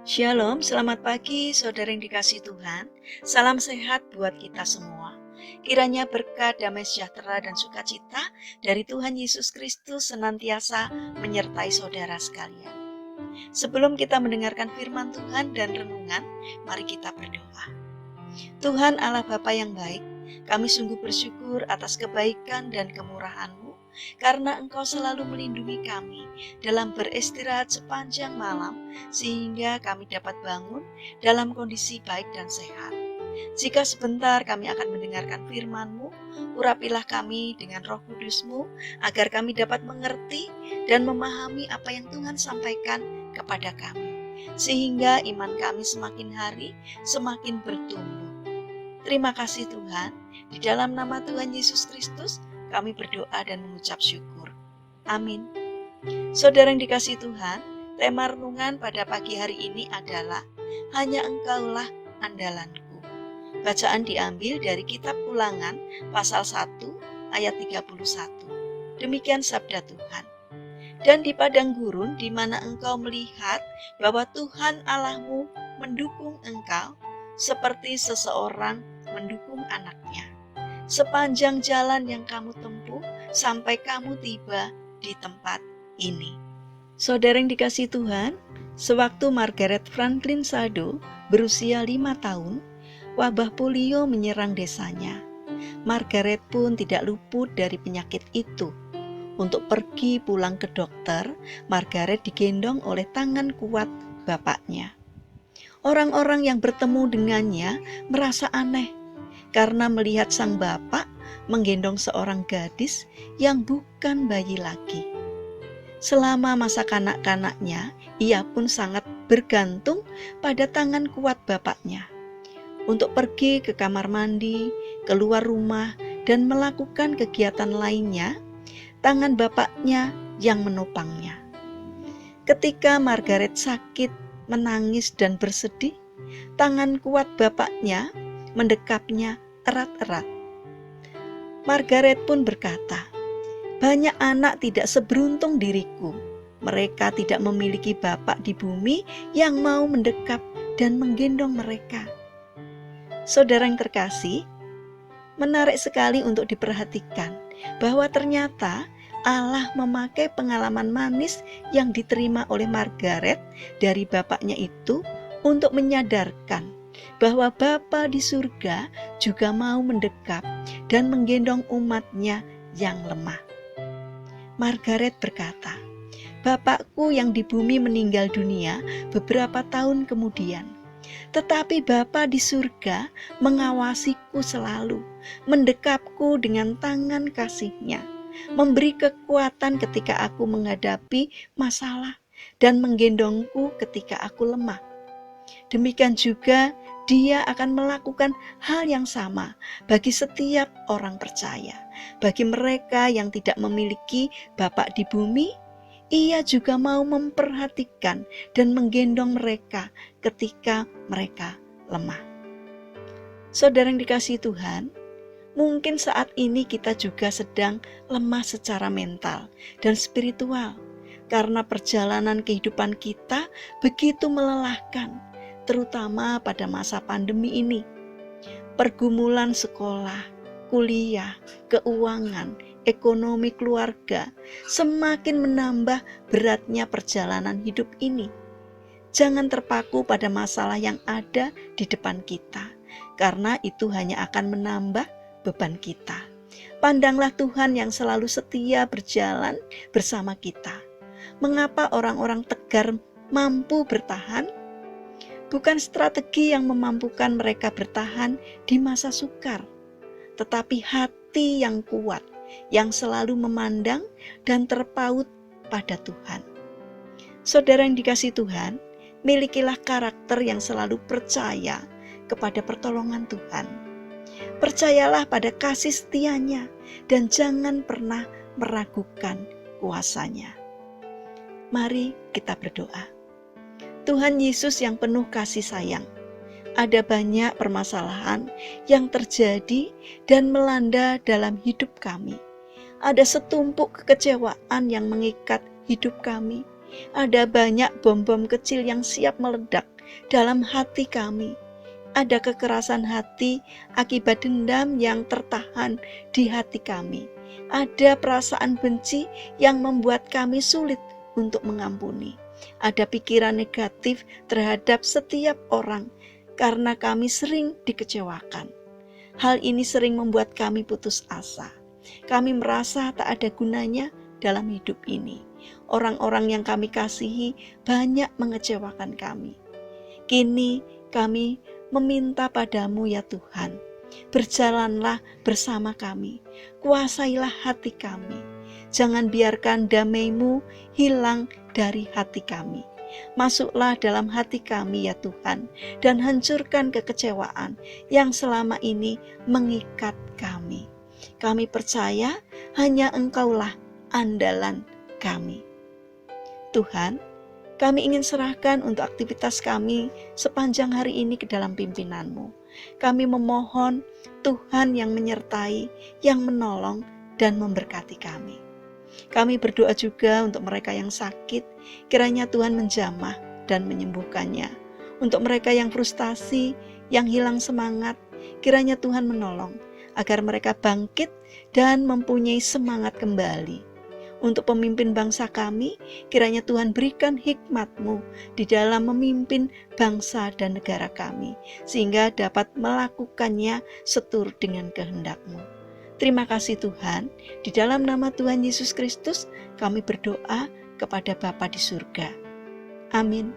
Shalom, selamat pagi saudara yang dikasihi Tuhan. Salam sehat buat kita semua. Kiranya berkat, damai sejahtera, dan sukacita dari Tuhan Yesus Kristus senantiasa menyertai saudara sekalian. Sebelum kita mendengarkan firman Tuhan dan renungan, mari kita berdoa. Tuhan Allah Bapa yang baik, kami sungguh bersyukur atas kebaikan dan kemurahan-Mu, karena Engkau selalu melindungi kami dalam beristirahat sepanjang malam, sehingga kami dapat bangun dalam kondisi baik dan sehat. Jika sebentar kami akan mendengarkan firman-Mu, urapilah kami dengan Roh Kudus-Mu, agar kami dapat mengerti dan memahami apa yang Tuhan sampaikan kepada kami, sehingga iman kami semakin hari semakin bertumbuh. Terima kasih Tuhan, di dalam nama Tuhan Yesus Kristus kami berdoa dan mengucap syukur. Amin. Saudara yang dikasihi Tuhan, tema renungan pada pagi hari ini adalah Hanya Engkaulah Andalanku. Bacaan diambil dari kitab Ulangan pasal 1 ayat 31. Demikian sabda Tuhan. Dan di padang gurun di mana engkau melihat bahwa Tuhan Allahmu mendukung engkau, seperti seseorang mendukung anaknya, sepanjang jalan yang kamu tempuh sampai kamu tiba di tempat ini. Saudara yang dikasihi Tuhan, sewaktu Margaret Franklin Sado berusia 5 tahun, wabah polio menyerang desanya. Margaret pun tidak luput dari penyakit itu. Untuk pergi pulang ke dokter, Margaret digendong oleh tangan kuat bapaknya. Orang-orang yang bertemu dengannya merasa aneh karena melihat sang bapak menggendong seorang gadis yang bukan bayi lagi. Selama masa kanak-kanaknya, ia pun sangat bergantung pada tangan kuat bapaknya untuk pergi ke kamar mandi, keluar rumah, dan melakukan kegiatan lainnya. Tangan bapaknya yang menopangnya. Ketika Margaret sakit, menangis dan bersedih, tangan kuat bapaknya mendekapnya erat-erat. Margaret pun berkata, "Banyak anak tidak seberuntung diriku. Mereka tidak memiliki bapak di bumi yang mau mendekap dan menggendong mereka." Saudara yang terkasih, menarik sekali untuk diperhatikan bahwa ternyata Allah memakai pengalaman manis yang diterima oleh Margaret dari bapaknya itu untuk menyadarkan bahwa Bapa di surga juga mau mendekap dan menggendong umatnya yang lemah. Margaret berkata, "Bapakku yang di bumi meninggal dunia beberapa tahun kemudian. Tetapi Bapa di surga mengawasiku selalu, mendekapku dengan tangan kasih-Nya, memberi kekuatan ketika aku menghadapi masalah, dan menggendongku ketika aku lemah. Demikian juga Dia akan melakukan hal yang sama bagi setiap orang percaya. Bagi mereka yang tidak memiliki Bapa di bumi, Ia juga mau memperhatikan dan menggendong mereka ketika mereka lemah." Saudara yang dikasihi Tuhan, mungkin saat ini kita juga sedang lemah secara mental dan spiritual karena perjalanan kehidupan kita begitu melelahkan, terutama pada masa pandemi ini. Pergumulan sekolah, kuliah, keuangan, ekonomi keluarga semakin menambah beratnya perjalanan hidup ini. Jangan terpaku pada masalah yang ada di depan kita, karena itu hanya akan menambah beban kita. Pandanglah Tuhan yang selalu setia berjalan bersama kita. Mengapa orang-orang tegar mampu bertahan? Bukan strategi yang memampukan mereka bertahan di masa sukar, tetapi hati yang kuat, yang selalu memandang dan terpaut pada Tuhan. Saudara yang dikasihi Tuhan, milikilah karakter yang selalu percaya kepada pertolongan Tuhan. Percayalah pada kasih setia-Nya dan jangan pernah meragukan kuasa-Nya. Mari kita berdoa. Tuhan Yesus yang penuh kasih sayang, ada banyak permasalahan yang terjadi dan melanda dalam hidup kami. Ada setumpuk kekecewaan yang mengikat hidup kami. Ada banyak bom-bom kecil yang siap meledak dalam hati kami. Ada kekerasan hati akibat dendam yang tertahan di hati kami. Ada perasaan benci yang membuat kami sulit untuk mengampuni. Ada pikiran negatif terhadap setiap orang karena kami sering dikecewakan. Hal ini sering membuat kami putus asa. Kami merasa tak ada gunanya dalam hidup ini. Orang-orang yang kami kasihi banyak mengecewakan kami. Kini kami meminta padamu ya Tuhan, berjalanlah bersama kami, kuasailah hati kami. Jangan biarkan damai-Mu hilang dari hati kami. Masuklah dalam hati kami ya Tuhan, dan hancurkan kekecewaan yang selama ini mengikat kami. Kami percaya hanya Engkaulah andalan kami. Tuhan, kami ingin serahkan untuk aktivitas kami sepanjang hari ini ke dalam pimpinan-Mu. Kami memohon Tuhan yang menyertai, yang menolong dan memberkati kami. Kami berdoa juga untuk mereka yang sakit, kiranya Tuhan menjamah dan menyembuhkannya. Untuk mereka yang frustasi, yang hilang semangat, kiranya Tuhan menolong agar mereka bangkit dan mempunyai semangat kembali. Untuk pemimpin bangsa kami, kiranya Tuhan berikan hikmat-Mu di dalam memimpin bangsa dan negara kami, sehingga dapat melakukannya seturut dengan kehendak-Mu. Terima kasih Tuhan, di dalam nama Tuhan Yesus Kristus kami berdoa kepada Bapa di surga. Amin.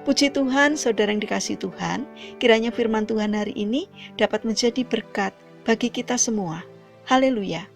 Puji Tuhan, saudara yang dikasihi Tuhan, kiranya firman Tuhan hari ini dapat menjadi berkat bagi kita semua. Haleluya.